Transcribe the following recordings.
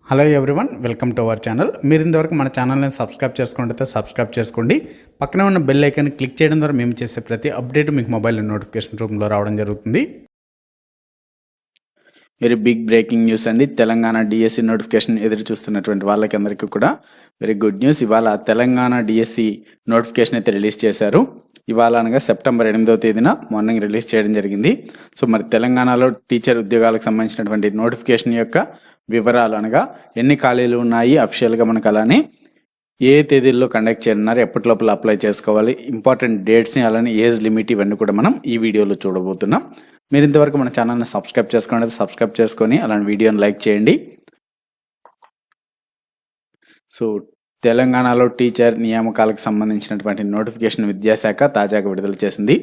Hello everyone, welcome to our channel. మీరు ఇంతవరకు మన ఛానల్ని సబ్స్క్రైబ్ చేసుకుంటే సబ్స్క్రైబ్ చేసుకోండి. పక్కనే ఉన్న బెల్ ఐకాన్ క్లిక్ చేయడం ద్వారా మేము చేసే ప్రతి అప్డేట్ మీకు మొబైల్ నోటిఫికేషన్ రూపంలో రావడం జరుగుతుంది. వెరీ బిగ్ బ్రేకింగ్ న్యూస్ అండి. తెలంగాణ డిఎస్సి నోటిఫికేషన్ ఎదురు చూస్తున్నటువంటి వాళ్ళకి అందరికీ కూడా వెరీ గుడ్ న్యూస్. ఇవాళ తెలంగాణ డిఎస్సి నోటిఫికేషన్ అయితే రిలీజ్ చేశారు. ఇవాళ అనగా సెప్టెంబర్ 8వ తేదీన మార్నింగ్ రిలీజ్ చేయడం జరిగింది. సో మరి తెలంగాణలో టీచర్ ఉద్యోగాలకు సంబంధించినటువంటి నోటిఫికేషన్ యొక్క వివరాలు అనగా ఎన్ని ఖాళీలు ఉన్నాయి అఫీషియల్గా మనకు, అలానే ఏ తేదీల్లో కండక్ట్ చేయనున్నారు, ఎప్పటి లోపల అప్లై చేసుకోవాలి, ఇంపార్టెంట్ డేట్స్ని, అలానే ఏజ్ లిమిట్, ఇవన్నీ కూడా మనం ఈ వీడియోలో చూడబోతున్నాం. మీరు ఇంతవరకు మన ఛానల్ని సబ్స్క్రైబ్ చేసుకోండి, సబ్స్క్రైబ్ చేసుకొని అలాంటి వీడియోని లైక్ చేయండి. సో తెలంగాణలో టీచర్ నియామకాలకు సంబంధించినటువంటి నోటిఫికేషన్ విద్యాశాఖ తాజాగా విడుదల చేసింది.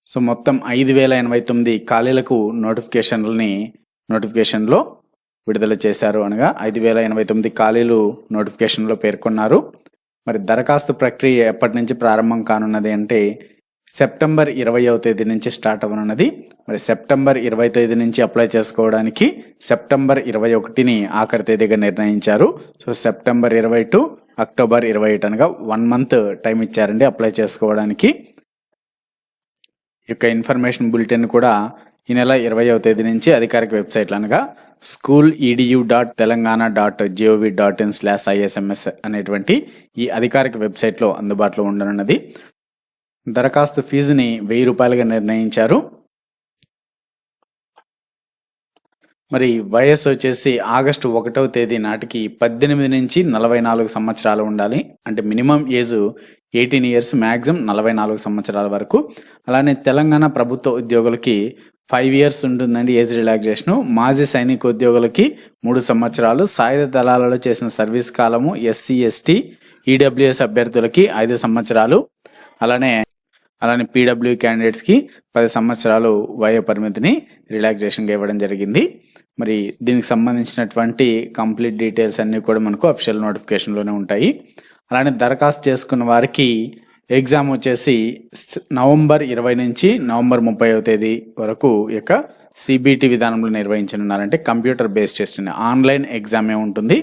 సో మొత్తం 5089 ఖాళీలకు నోటిఫికేషన్లో విడుదల చేశారు. అనగా 5089 ఖాళీలు నోటిఫికేషన్లో పేర్కొన్నారు. మరి దరఖాస్తు ప్రక్రియ ఎప్పటి నుంచి ప్రారంభం కానున్నది అంటే సెప్టెంబర్ 20వ తేదీ నుంచి స్టార్ట్ అవ్వనున్నది. మరి సెప్టెంబర్ 20 తేదీ నుంచి అప్లై చేసుకోవడానికి సెప్టెంబర్ 21ని ఆఖరి తేదీగా నిర్ణయించారు. సో సెప్టెంబర్ 20 టు అక్టోబర్ 28 అనగా 1 మంత్ టైం ఇచ్చారండి అప్లై చేసుకోవడానికి. యొక్క ఇన్ఫర్మేషన్ బులెటిన్ కూడా ఈ నెల 20వ తేదీ నుంచి అధికారిక వెబ్సైట్లు అనగా school.telangana.gov.in/isms అనేటువంటి ఈ అధికారిక వెబ్సైట్లో అందుబాటులో ఉండనున్నది. దరఖాస్తు ఫీజుని 1000 రూపాయలుగా నిర్ణయించారు. మరి వయస్సు వచ్చేసి ఆగస్టు 1వ తేదీ నాటికి 18 నుంచి 44 సంవత్సరాలు ఉండాలి. అంటే మినిమం ఏజ్ 18 ఇయర్స్, మ్యాక్సిమం 44 సంవత్సరాల వరకు. అలానే తెలంగాణ ప్రభుత్వ ఉద్యోగులకి 5 ఇయర్స్ ఉంటుందండి ఏజ్ రిలాక్సేషన్. మాజీ సైనిక ఉద్యోగులకి 3 సంవత్సరాలు, సాయుధ దళాలలో చేసిన సర్వీస్ కాలము ఎస్సీ ఎస్టీ ఈడబ్ల్యూఎస్ అభ్యర్థులకి 5 సంవత్సరాలు, అలానే పీడబ్ల్యూ క్యాండిడేట్స్కి 10 సంవత్సరాలు వయో పరిమితిని రిలాక్సేషన్గా ఇవ్వడం జరిగింది. మరి దీనికి సంబంధించినటువంటి కంప్లీట్ డీటెయిల్స్ అన్నీ కూడా మనకు అఫీషియల్ నోటిఫికేషన్లోనే ఉంటాయి. అలానే దరఖాస్తు చేసుకున్న వారికి ఎగ్జామ్ వచ్చేసి నవంబర్ 20 నుంచి నవంబర్ 30వ తేదీ వరకు యొక్క సిబిటి విధానంలో నిర్వహించనున్నారంటే కంప్యూటర్ బేస్డ్ టెస్ట్, ఆన్లైన్ ఎగ్జామే ఉంటుంది.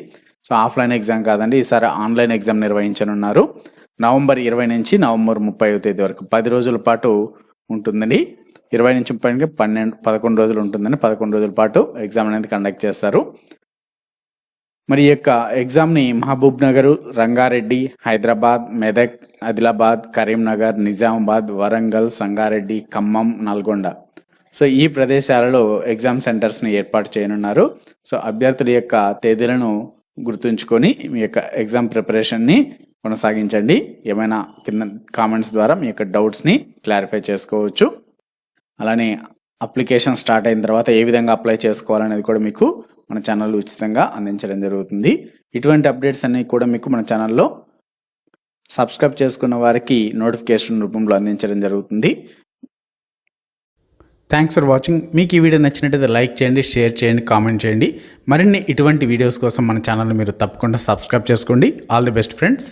సో ఆఫ్లైన్ ఎగ్జామ్ కాదండి, ఈసారి ఆన్లైన్ ఎగ్జామ్ నిర్వహించనున్నారు. నవంబర్ 20 నుంచి నవంబర్ 30వ తేదీ వరకు 10 రోజుల పాటు ఉంటుందండి. 20 నుంచి 30కి 11 రోజులు ఉంటుందని 11 రోజుల పాటు ఎగ్జామ్ అనేది కండక్ట్ చేస్తారు. మరి ఈ యొక్క ఎగ్జామ్ని మహబూబ్ నగర్, రంగారెడ్డి, హైదరాబాద్, మెదక్, ఆదిలాబాద్, కరీంనగర్, నిజామాబాద్, వరంగల్, సంగారెడ్డి, ఖమ్మం, నల్గొండ, సో ఈ ప్రదేశాలలో ఎగ్జామ్ సెంటర్స్ని ఏర్పాటు చేయనున్నారు. సో అభ్యర్థుల యొక్క తేదీలను గుర్తుంచుకొని మీ యొక్క ఎగ్జామ్ ప్రిపరేషన్ని కొనసాగించండి. ఏమైనా కింద కామెంట్స్ ద్వారా మీ యొక్క డౌట్స్ని క్లారిఫై చేసుకోవచ్చు. అలానే అప్లికేషన్ స్టార్ట్ అయిన తర్వాత ఏ విధంగా అప్లై చేసుకోవాలనేది కూడా మీకు మన ఛానల్లో ఉచితంగా అందించడం జరుగుతుంది. ఇటువంటి అప్డేట్స్ అన్నీ కూడా మీకు మన ఛానల్లో సబ్స్క్రైబ్ చేసుకున్న వారికి నోటిఫికేషన్ రూపంలో అందించడం జరుగుతుంది. Thanks for watching. మీకు ఈ వీడియో నచ్చినట్టయితే లైక్ చేయండి, షేర్ చేయండి, కామెంట్ చేయండి. మరిన్ని ఇటువంటి వీడియోస్ కోసం మన ఛానల్ని మీరు తప్పకుండా సబ్స్క్రైబ్ చేసుకోండి. All the best friends.